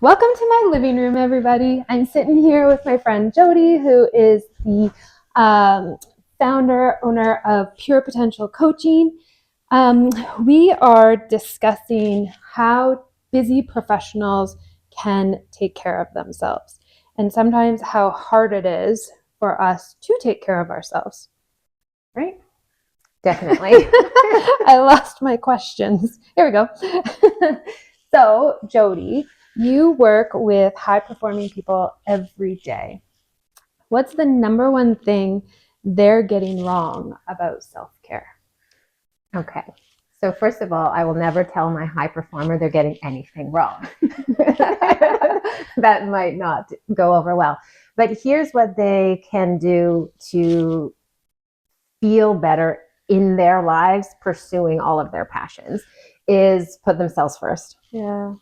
Welcome to my living room, everybody. I'm sitting here with my friend Jody, who is the founder, owner of Pure Potential Coaching. We are discussing how busy professionals can take care of themselves, and sometimes how hard it is for us to take care of ourselves. Right? Definitely. I lost my questions. Here we go. So, Jody, you work with high-performing people every day. What's the number one thing they're getting wrong about self-care? Okay. So first of all, I will never tell my high performer they're getting anything wrong. That might not go over well. But here's what they can do to feel better in their lives pursuing all of their passions is put themselves first. Yeah.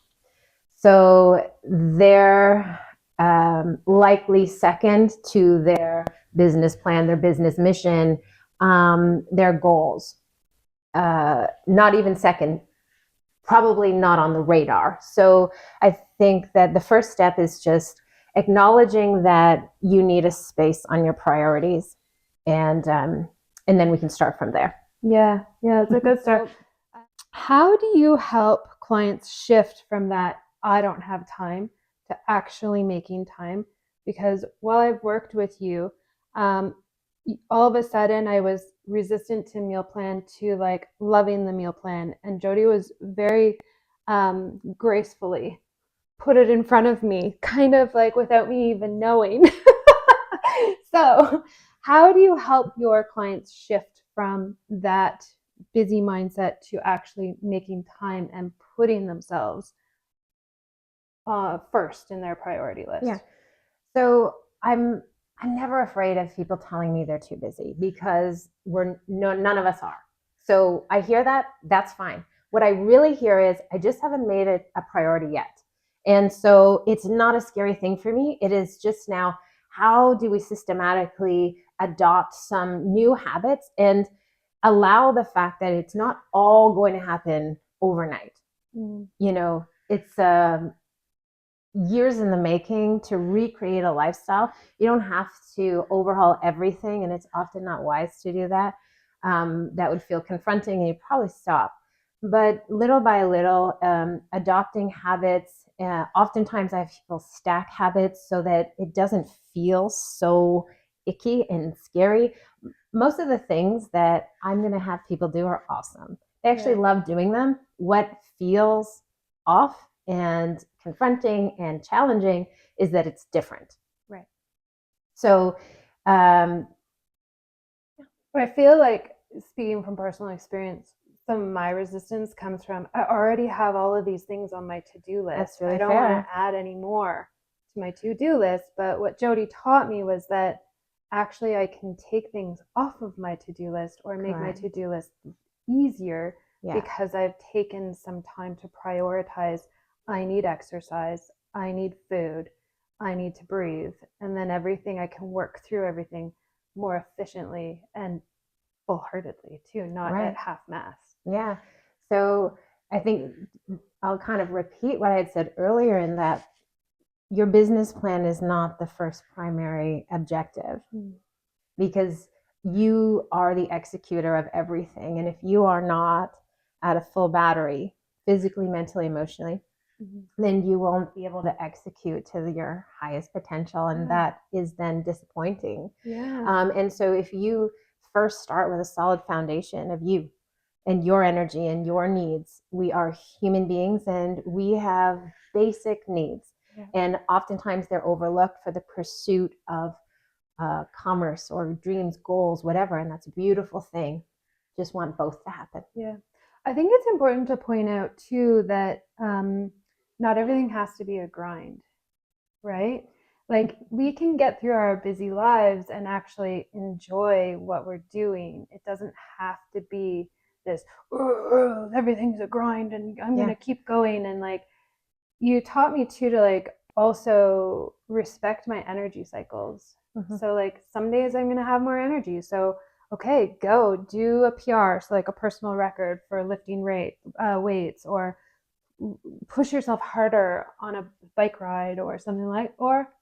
So they're likely second to their business plan, their business mission, their goals. Not even second, probably not on the radar. So I think that the first step is just acknowledging that you need a space on your priorities, and then we can start from there. Yeah, it's a good start. How do you help clients shift from that I don't have time to actually making time? Because while I've worked with you, um, all of a sudden I was resistant to meal plan to like loving the meal plan. And Jody was very gracefully put it in front of me, kind of like without me even knowing. So, how do you help your clients shift from that busy mindset to actually making time and putting themselves first in their priority list? Yeah. So I'm never afraid of people telling me they're too busy because none of us are. So I hear that, that's fine. What I really hear is I just haven't made it a priority yet. And so it's not a scary thing for me. It is just now, how do we systematically adopt some new habits and allow the fact that it's not all going to happen overnight? You know, it's years in the making to recreate a lifestyle. You don't have to overhaul everything, and it's often not wise to do that. That would feel confronting, and you'd probably stop. But little by little, adopting habits. Oftentimes, I have people stack habits so that it doesn't feel so icky and scary. Most of the things that I'm going to have people do are awesome. They actually love doing them. What feels off and confronting and challenging is that it's different. Right. So, I feel like, speaking from personal experience, some of my resistance comes from I already have all of these things on my to-do list. That's really I don't fair. want to add any more to my to-do list. But what Jody taught me was that actually I can take things off of my to-do list or make my to-do list easier because I've taken some time to prioritize. I need exercise, I need food, I need to breathe, and then everything I can work through everything more efficiently and full-heartedly too, not at half-mast. Yeah. So I think I'll kind of repeat what I had said earlier in that your business plan is not the first primary objective because you are the executor of everything. And if you are not at a full battery, physically, mentally, emotionally, then you won't be able to execute to your highest potential. And that is then disappointing. And so if you first start with a solid foundation of you and your energy and your needs, we are human beings and we have basic needs. And oftentimes they're overlooked for the pursuit of commerce or dreams, goals, whatever. And that's a beautiful thing. Just want both to happen. Yeah. I think it's important to point out too that not everything has to be a grind, right? Like we can get through our busy lives and actually enjoy what we're doing. It doesn't have to be this, everything's a grind and I'm going to keep going. And like, you taught me too to like also respect my energy cycles. So like some days I'm going to have more energy. So okay, go do a PR, so like a personal record for lifting weights, or push yourself harder on a bike ride or something like, or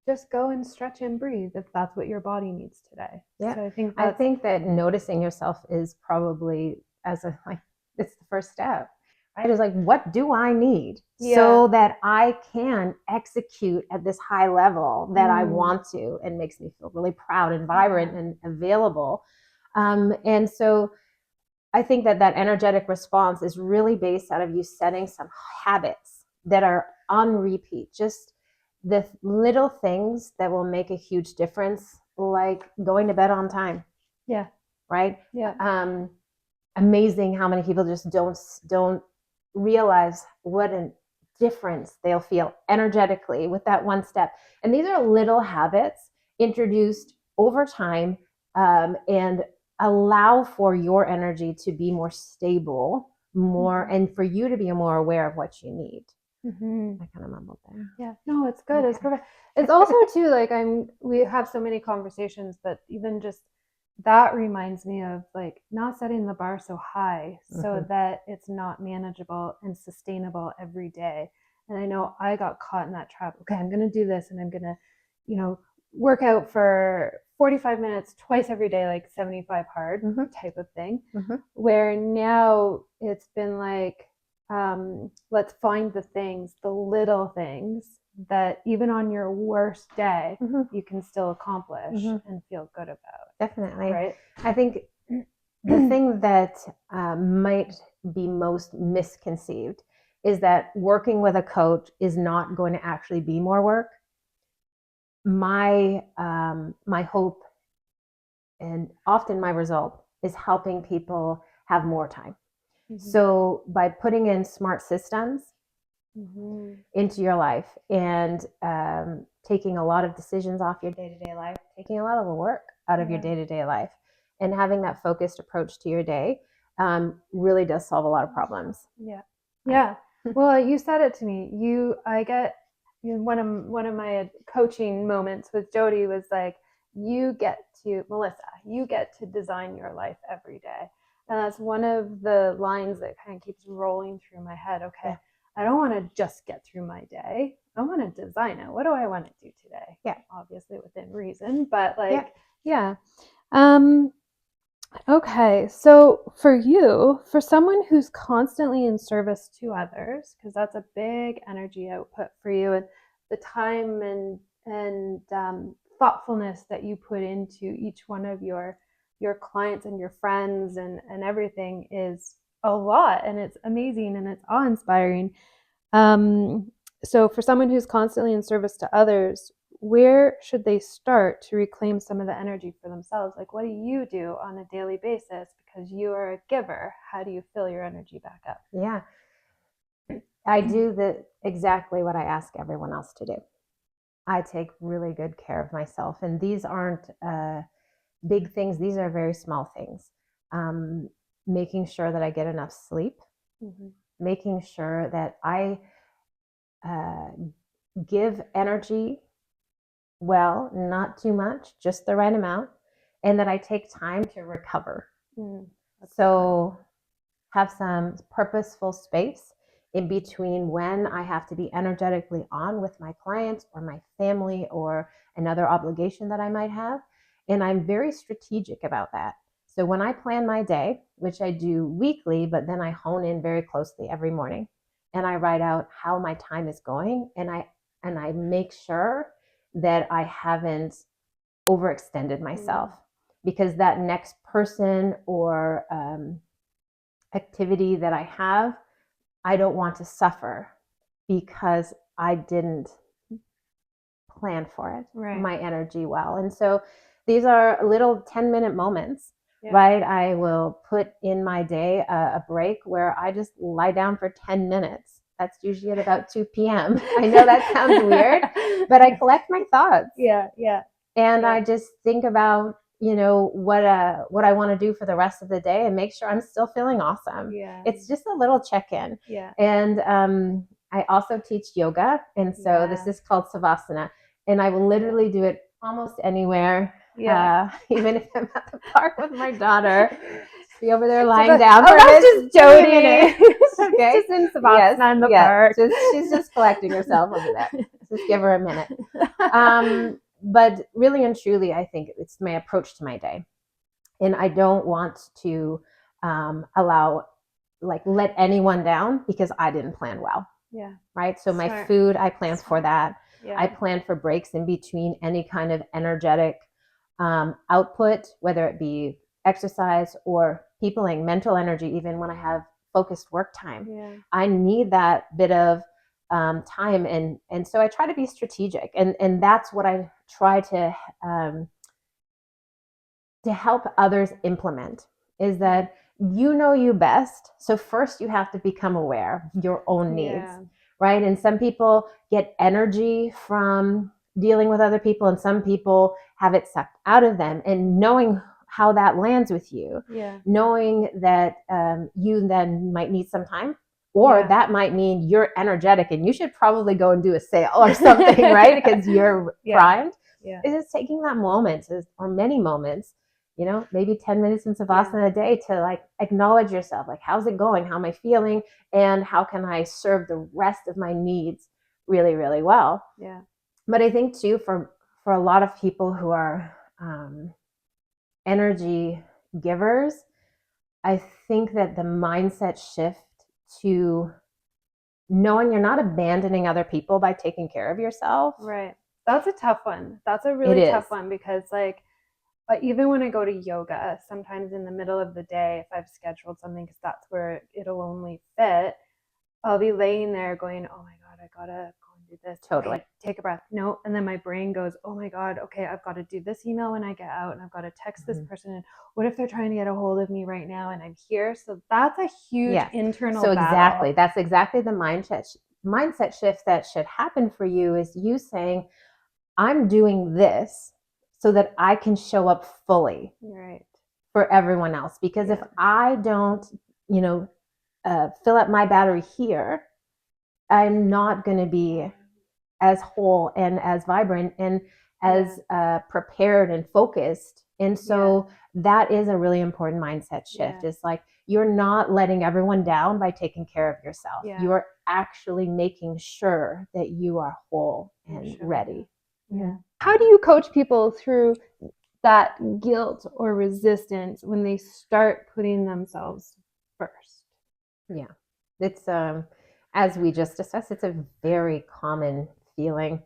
just go and stretch and breathe if that's what your body needs today. Yeah. So I think that noticing yourself is probably it's the first step, right? It's like, what do I need so that I can execute at this high level that I want to, and makes me feel really proud and vibrant and available. And so I think that energetic response is really based out of you setting some habits that are on repeat, just the little things that will make a huge difference, like going to bed on time. Yeah. Right? Yeah. Amazing how many people just don't realize what a difference they'll feel energetically with that one step. And these are little habits introduced over time, and allow for your energy to be more stable, and for you to be more aware of what you need. I kind of mumbled there. Yeah, no, it's good. Okay. It's perfect. It's also too, like, we have so many conversations, but even just that reminds me of like not setting the bar so high so that it's not manageable and sustainable every day. And I know I got caught in that trap. Okay, I'm going to do this, and I'm going to, work out for 45 minutes twice every day, like 75 hard type of thing. Where now it's been like, let's find the little things that even on your worst day you can still accomplish and feel good about. Definitely. Right. I think the thing that might be most misconceived is that working with a coach is not going to actually be more work. My hope, and often my result, is helping people have more time. So by putting in smart systems into your life, and taking a lot of decisions off your day-to-day life, taking a lot of the work out of your day-to-day life, and having that focused approach to your day, really does solve a lot of problems. Yeah. Well, you said it to me. I get one of my coaching moments with Jody was like, Melissa, you get to design your life every day. And that's one of the lines that kind of keeps rolling through my head. Okay, I don't want to just get through my day. I want to design it. What do I want to do today? Yeah. Obviously within reason, but like, yeah. Okay, so for someone who's constantly in service to others, because that's a big energy output for you, and the time and thoughtfulness that you put into each one of your clients and your friends and everything is a lot, and it's amazing and it's awe-inspiring. So for someone who's constantly in service to others, where should they start to reclaim some of the energy for themselves? Like, what do you do on a daily basis? Because you are a giver. How do you fill your energy back up? Yeah. I do exactly what I ask everyone else to do. I take really good care of myself. And these aren't big things. These are very small things. Making sure that I get enough sleep, making sure that I give energy well, not too much, just the right amount, and that I take time to recover. So have some purposeful space in between when I have to be energetically on with my clients or my family or another obligation that I might have. And I'm very strategic about that. So when I plan my day, which I do weekly, but then I hone in very closely every morning, and I write out how my time is going, and I make sure that I haven't overextended myself, because that next person or activity that I have, I don't want to suffer because I didn't plan for it, my energy well. And so these are little 10-minute moments, right? I will put in my day a break where I just lie down for 10 minutes. That's usually at about 2 p.m. I know that sounds weird, but I collect my thoughts. And I just think about, what I want to do for the rest of the day, and make sure I'm still feeling awesome. It's just a little check-in. And I also teach yoga. And so this is called Savasana. And I will literally do it almost anywhere, even if I'm at the park with my daughter. be over there lying down. Oh, that's just just Jody. Okay. Just in Savasana in the park. She's just collecting herself over there. Just give her a minute. But really and truly, I think it's my approach to my day. And I don't want to let anyone down because I didn't plan well. Yeah. Right. So my food, I plan for that. Yeah. I plan for breaks in between any kind of energetic output, whether it be exercise or peopling, mental energy, even when I have focused work time. Yeah. I need that bit of time. And so I try to be strategic. And that's what I try to help others implement, is that you best. So first you have to become aware of your own needs, right? And some people get energy from dealing with other people, and some people have it sucked out of them. And knowing how that lands with you, knowing that you then might need some time, or that might mean you're energetic and you should probably go and do a sale or something, right? Because you're primed. It's just taking that moment, or many moments, maybe 10 minutes in Savasana a day to acknowledge yourself. How's it going? How am I feeling? And how can I serve the rest of my needs really, really well? Yeah. But I think too, for a lot of people who are energy givers, I think that the mindset shift to knowing you're not abandoning other people by taking care of yourself. Right. That's a tough one. That's a really tough one, because even when I go to yoga, sometimes in the middle of the day, if I've scheduled something, because that's where it'll only fit, I'll be laying there going, oh my God, I gotta go and do this. Totally. Okay, take a breath. No. And then my brain goes, oh my God, okay, I've got to do this email when I get out, and I've got to text this person. And what if they're trying to get a hold of me right now and I'm here? So that's a huge internal battle. Exactly. That's exactly the mindset shift that should happen for you, is you saying, I'm doing this so that I can show up fully for everyone else. Because if I don't, fill up my battery here, I'm not going to be as whole and as vibrant and as prepared and focused. And so that is a really important mindset shift. It's you're not letting everyone down by taking care of yourself. You are actually making sure that you are whole and ready. Yeah. How do you coach people through that guilt or resistance when they start putting themselves first? Yeah. It's as we just discussed, it's a very common feeling.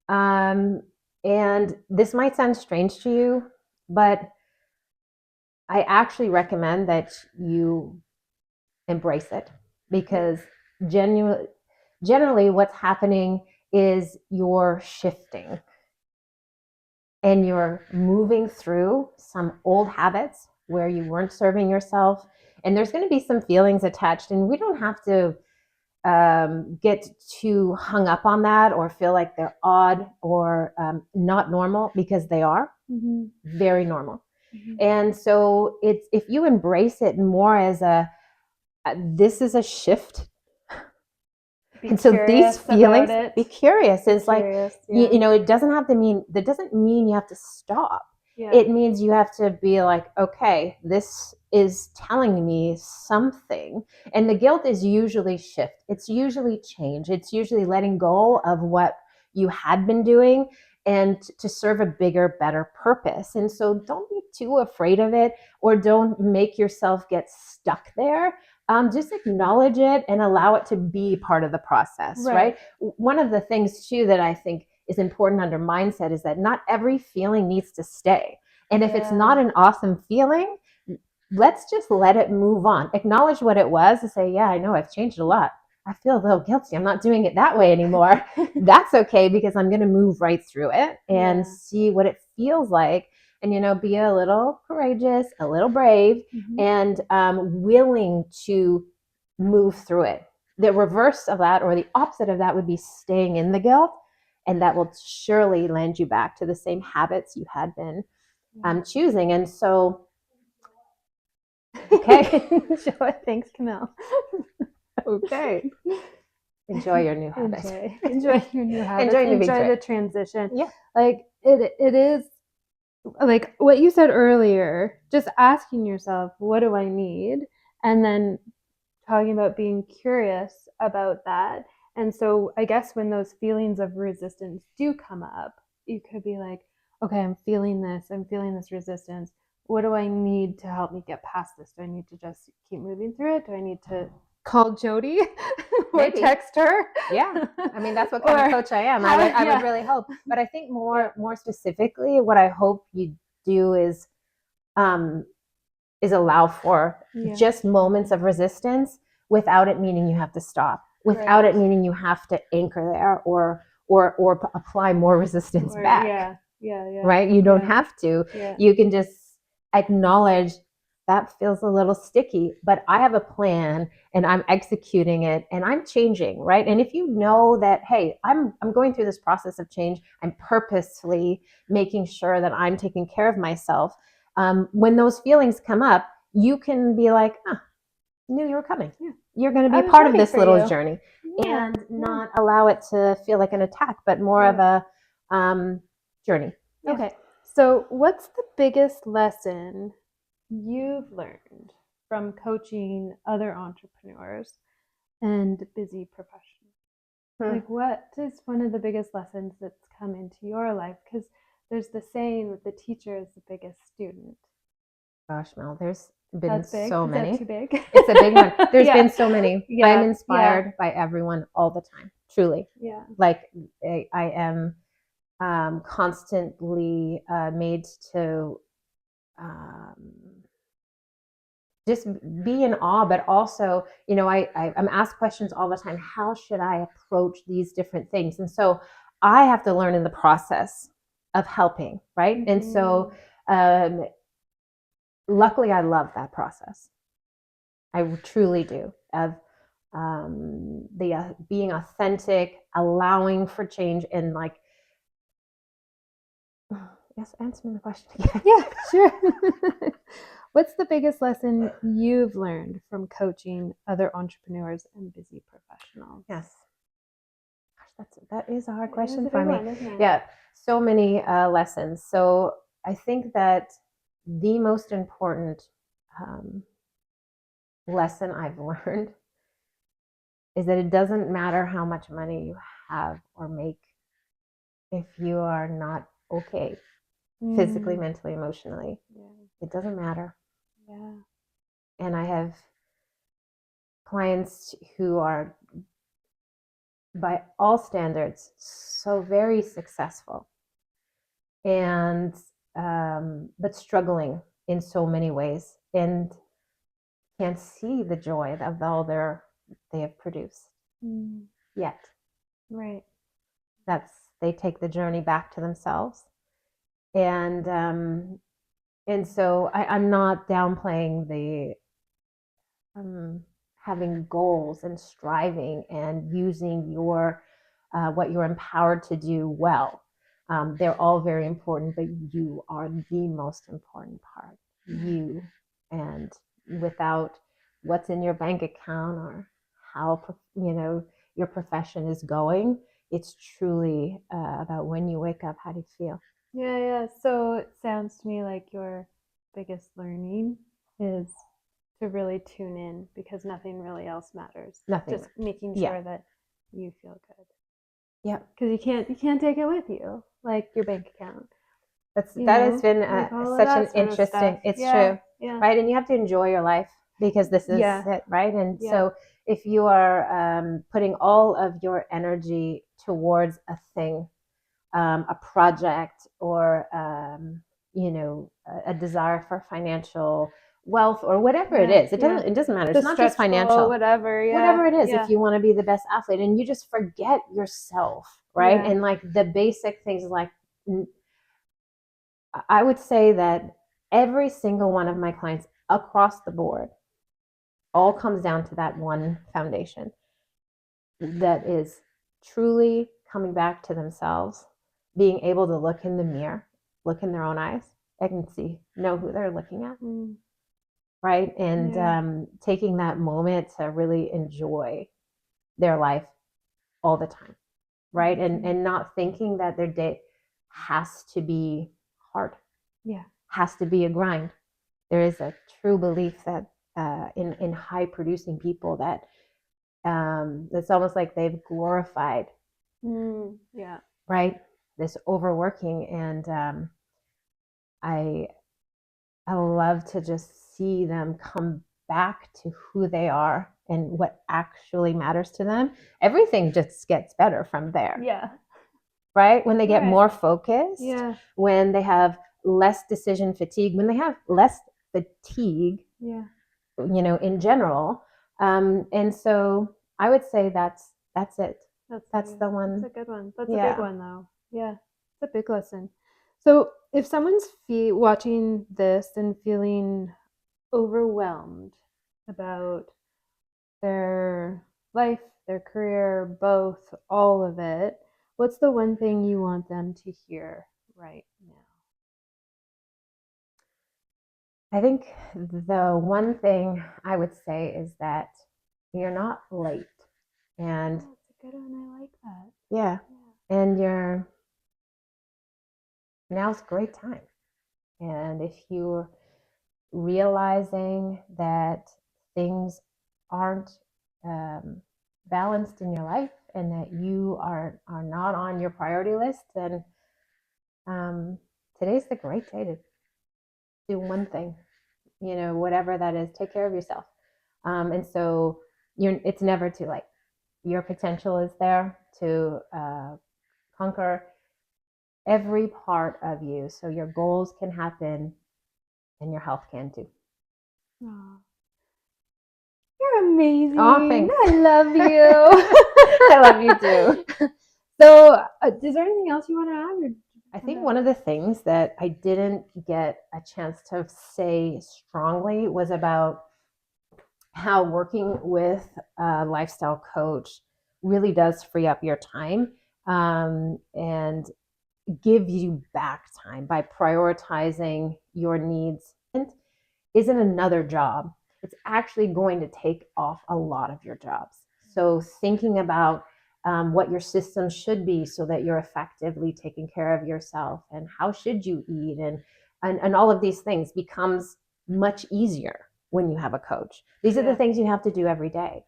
And this might sound strange to you, but I actually recommend that you embrace it, because generally what's happening is you're shifting and you're moving through some old habits where you weren't serving yourself. And there's going to be some feelings attached, and we don't have to get too hung up on that or feel like they're odd or not normal, because they are very normal. And so if you embrace it more as this is a shift. And so these feelings, be curious. It's it doesn't mean you have to stop. Yeah. It means you have to be like, okay, this is telling me something. And the guilt is usually shift. It's usually change. It's usually letting go of what you had been doing and to serve a bigger, better purpose. And so don't be too afraid of it, or don't make yourself get stuck there. Just acknowledge it and allow it to be part of the process, right? One of the things too that I think is important under mindset is that not every feeling needs to stay. And if it's not an awesome feeling, let's just let it move on. Acknowledge what it was and say, yeah, I know I've changed a lot. I feel a little guilty. I'm not doing it that way anymore. That's okay, because I'm going to move right through it and see what it feels like. And, be a little courageous, a little brave, and willing to move through it. The reverse of that, or the opposite of that, would be staying in the guilt. And that will surely land you back to the same habits you had been choosing. And so, okay. Thanks, Camille. Okay. Enjoy your new habit. Enjoy your new habit. Enjoy the transition. Yeah. It is like what you said earlier, just asking yourself, what do I need? And then talking about being curious about that. And so I guess when those feelings of resistance do come up, you could be like, okay, I'm feeling this resistance. What do I need to help me get past this? Do I need to just keep moving through it? Do I need to call Jody or Maybe. text her? Yeah. I mean, that's what kind of coach I am. I would really hope. But I think Yeah. more specifically, what I hope you do is allow for just moments of resistance without it meaning you have to stop, without it meaning you have to anchor there or apply more resistance back. Right? You don't have to. You can just acknowledge that feels a little sticky, but I have a plan and I'm executing it and I'm changing, right? And if you know that, hey, I'm going through this process of change, I'm purposefully making sure that I'm taking care of myself. When those feelings come up, you can be like, knew you were coming. Yeah. You're going to be a part of this little journey and not allow it to feel like an attack, but more of a journey. Yeah. Okay. So what's the biggest lesson you've learned from coaching other entrepreneurs and busy professionals? Like, what is one of the biggest lessons that's come into your life? Because there's the saying that the teacher is the biggest student. Gosh, Mel, there's been so many. Is that too big? It's a big one. There's been so many. I'm inspired by everyone all the time. Truly. Yeah. Like I am constantly made to just be in awe, but also, I'm asked questions all the time. How should I approach these different things? And so I have to learn in the process of helping, right? And so luckily I love that process. I truly do, of the being authentic, allowing for change, and like, yes, answer me the question again. Yeah, sure. What's the biggest lesson you've learned from coaching other entrepreneurs and busy professionals? Yes. Gosh, that is a hard question for me. Yeah, so many lessons. So I think that the most important lesson I've learned is that it doesn't matter how much money you have or make if you are not okay physically, mentally, emotionally. It doesn't matter. And I have clients who are, by all standards, so very successful and but struggling in so many ways and can't see the joy of all they have produced yet. Right. They take the journey back to themselves, and so I'm not downplaying the having goals and striving and using your what you're empowered to do well. They're all very important, but you are the most important part. You, and without what's in your bank account or how your profession is going, it's truly about when you wake up, how do you feel? Yeah. So it sounds to me like your biggest learning is to really tune in, because nothing really else matters. Nothing. Just making sure that you feel good. Yeah. Because you can't take it with you, like your bank account. That has been such an interesting. It's true, right? And you have to enjoy your life, because this is it, right? And so if you are putting all of your energy towards a thing, a project, or a desire for financial wealth or whatever it is, it doesn't matter. It's not just financial, whatever it is. If you want to be the best athlete and you just forget yourself, right? And like the basic things, like I would say that every single one of my clients across the board all comes down to that one foundation that is truly coming back to themselves, being able to look in the mirror, look in their own eyes, and know who they're looking at, right? And taking that moment to really enjoy their life all the time, right? And not thinking that their day has to be hard. has to be a grind. There is a true belief that in high producing people that it's almost like they've glorified, right, this overworking. And I love to just see them come back to who they are and what actually matters to them. Everything just gets better from there. Yeah. Right? When they get more focused, when they have less decision fatigue, when they have less fatigue, in general. And so I would say that's it. That's the one. That's a good one. That's a big one, though. Yeah, it's a big lesson. So if someone's watching this and feeling overwhelmed about their life, their career, both, all of it, what's the one thing you want them to hear right now? I think the one thing I would say is that you're not late. And that's a good one. I like that. Yeah. And now's a great time. And if you're realizing that things aren't balanced in your life and that you are not on your priority list, then today's the great day to do one thing, whatever that is. Take care of yourself. And so it's never too late. Your potential is there to conquer every part of you, so your goals can happen and your health can too. Aww. You're amazing. Oh, thanks. I love you. I love you too. So is there anything else you want to add? I think one of the things that I didn't get a chance to say strongly was about how working with a lifestyle coach really does free up your time and give you back time by prioritizing your needs. Isn't another job. It's actually going to take off a lot of your jobs. So thinking about what your system should be so that you're effectively taking care of yourself, and how should you eat, and all of these things becomes much easier when you have a coach. These are the things you have to do every day,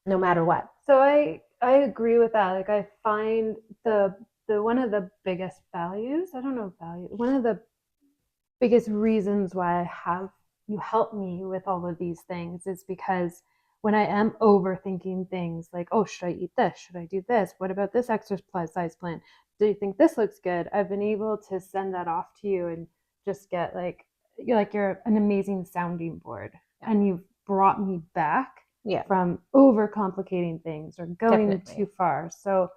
no matter what. So I agree with that. Like, I find the one of the biggest values, I don't know value, one of the biggest reasons why you help me with all of these things is because when I am overthinking things like, oh, should I eat this? Should I do this? What about this exercise plan? Do you think this looks good? I've been able to send that off to you and just get you're an amazing sounding board, and you've brought me back from overcomplicating things or going too far. So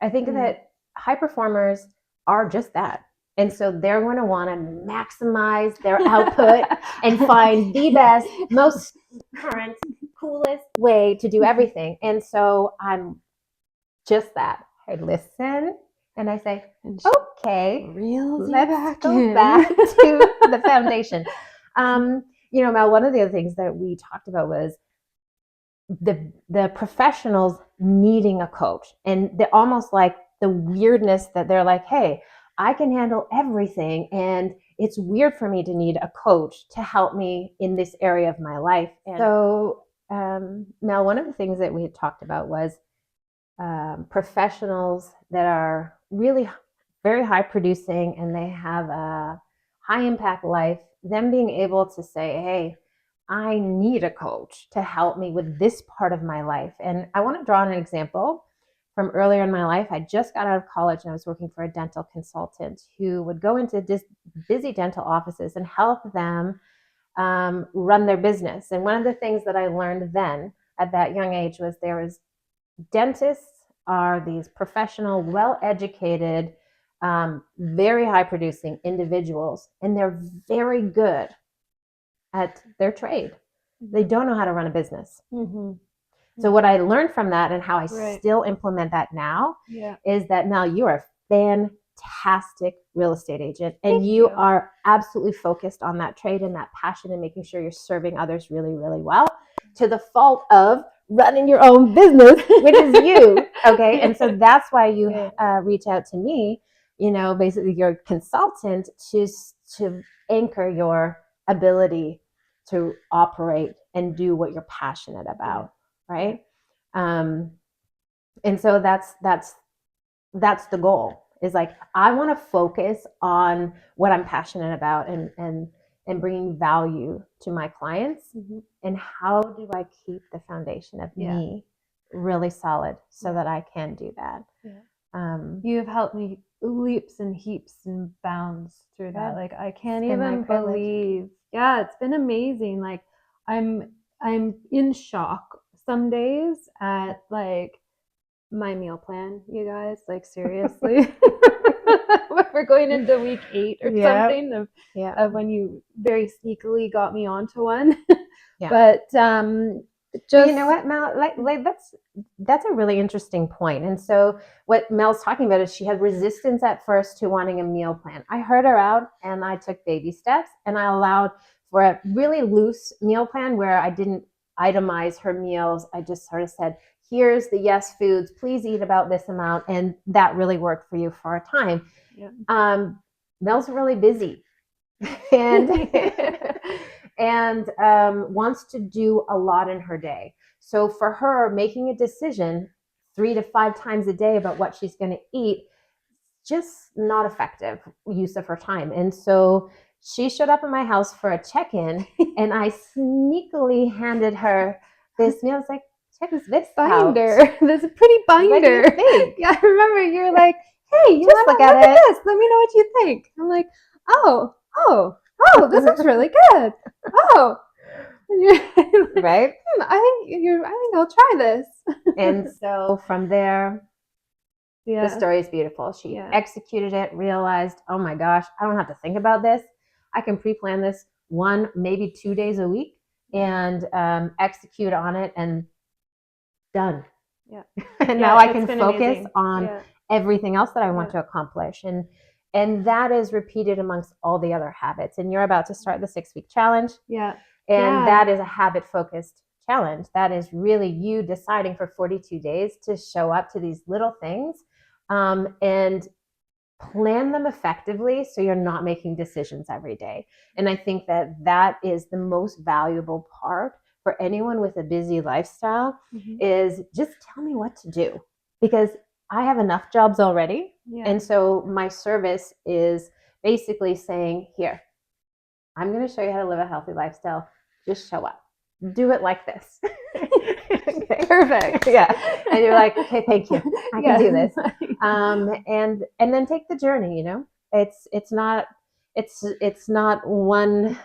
I think that high performers are just that. And so they're going to want to maximize their output and find the best, most current, coolest way to do everything. And so I'm just that. I listen and I say, okay, let's go back to the foundation. Mel, one of the other things that we talked about was the professionals needing a coach, and they're almost like the weirdness that they're like, hey, I can handle everything, and it's weird for me to need a coach to help me in this area of my life. And so Mel, one of the things that we had talked about was professionals that are really very high producing and they have a high impact life, them being able to say, hey, I need a coach to help me with this part of my life. And I want to draw an example from earlier in my life. I just got out of college and I was working for a dental consultant who would go into busy dental offices and help them run their business. And one of the things that I learned then at that young age was dentists are these professional, well-educated, very high-producing individuals, and they're very good at their trade. They don't know how to run a business. So what I learned from that, and how I still implement that now, is that, Mel, you are a fantastic real estate agent, and you are absolutely focused on that trade and that passion and making sure you're serving others really, really well, to the fault of running your own business, which is you. Okay. And so that's why you reach out to me, basically your consultant to anchor your ability to operate and do what you're passionate about, right? And so that's the goal, is like, I want to focus on what I'm passionate about and bringing value to my clients. And how do I keep the foundation of me really solid so that I can do that? You have helped me leaps and heaps and bounds through that. Like, I can't even believe. Yeah, it's been amazing. Like, I'm in shock some days at like my meal plan, you guys. Like, seriously. We're going into week 8 or something of when you very sneakily got me onto one. But just, you know what, Mel, like that's a really interesting point. And so what Mel's talking about is she had resistance at first to wanting a meal plan. I heard her out and I took baby steps, and I allowed for a really loose meal plan where I didn't itemize her meals. I just sort of said, here's the yes foods, please eat about this amount. And that really worked for you for a time. Mel's really busy and wants to do a lot in her day. So for her, making a decision 3 to 5 times a day about what she's going to eat, just not effective use of her time. And so she showed up at my house for a check-in, and I sneakily handed her this meal. I was like, check this binder out. There's a pretty binder. What do you think? Yeah, I remember you're like, hey, you just look at this. Let me know what you think. I'm like, oh, this looks really good. Oh, right. I think I'll try this. And so from there, the story is beautiful. She executed it, realized, oh my gosh, I don't have to think about this. I can pre-plan this 1, maybe 2 days a week, and execute on it, and done. And now I can focus on everything else that I want to accomplish. And that is repeated amongst all the other habits. And you're about to start the 6-week challenge. And that is a habit-focused challenge. That is really you deciding for 42 days to show up to these little things and plan them effectively, so you're not making decisions every day. And I think that is the most valuable part for anyone with a busy lifestyle, is just tell me what to do, because I have enough jobs already. And so my service is basically saying, here, I'm going to show you how to live a healthy lifestyle. Just show up. Do it like this. Okay. Perfect. And you're like, okay, thank you. I can do this. And then take the journey, It's not one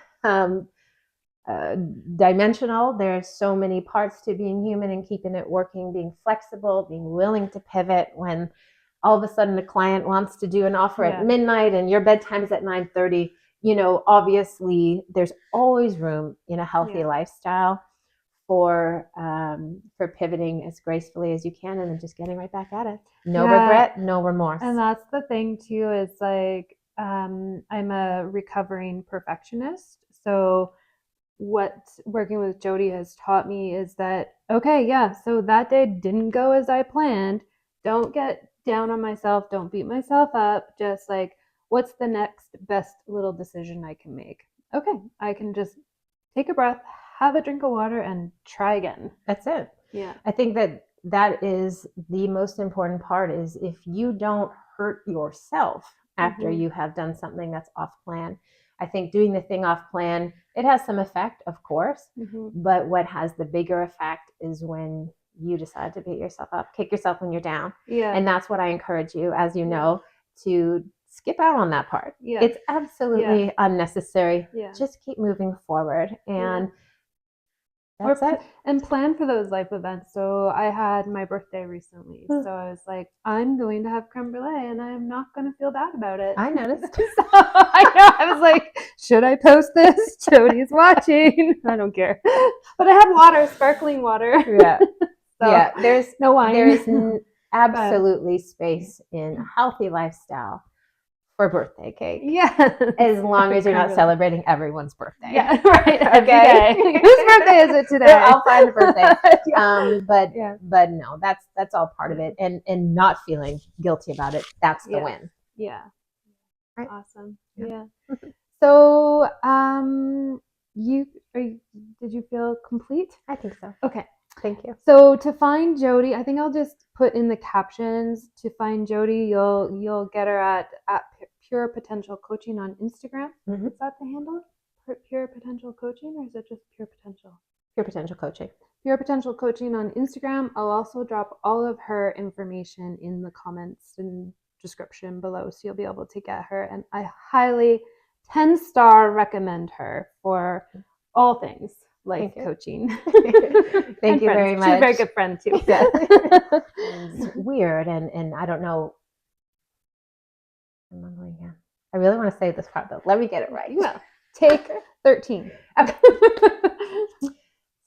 dimensional. There's so many parts to being human and keeping it working, being flexible, being willing to pivot when all of a sudden a client wants to do an offer at midnight and your bedtime is at 9:30. Obviously there's always room in a healthy lifestyle for pivoting as gracefully as you can, and then just getting right back at it. No regret, no remorse. And that's the thing too, is like, I'm a recovering perfectionist. So what working with Jody has taught me is that, okay, so that day didn't go as I planned. Don't get down on myself. Don't beat myself up. Just like, what's the next best little decision I can make? Okay, I can just take a breath, have a drink of water, and try again. That's it. I think that is the most important part, is if you don't hurt yourself after you have done something that's off plan. I think doing the thing off plan, it has some effect, of course, but what has the bigger effect is when you decide to beat yourself up, kick yourself when you're down. And that's what I encourage you, as you know, to skip out on that part. It's absolutely unnecessary. Just keep moving forward. And that's it. And plan for those life events. So I had my birthday recently. So I was like, I'm going to have creme brulee and I'm not going to feel bad about it. I noticed. So I know. I was like, should I post this? Jody's watching. I don't care. But I had water, sparkling water. So there's no wine. There's absolutely space in a healthy lifestyle for birthday cake. As long as you're not celebrating everyone's birthday. Right. Okay. Whose birthday is it today? I'll find the birthday. But no, that's all part of it. And not feeling guilty about it. That's the win. Yeah. Right. Awesome. Yeah. Yeah. So, did you feel complete? I think so. Okay. Thank you. So to find Jody, I think I'll just put in the captions. To find Jody, you'll get her at Pure Potential Coaching on Instagram. Mm-hmm. Is that the handle? Pure Potential Coaching, or is it just Pure Potential? Pure Potential Coaching. Pure Potential Coaching on Instagram. I'll also drop all of her information in the comments and description below, so you'll be able to get her. And I highly 10-star recommend her for all things life coaching. Thank you very much. She's a very good friend too. Yeah. It's weird, and I don't know. I'm mumbling again. I really want to say this part though. Let me get it right. You will. Take 13. Okay.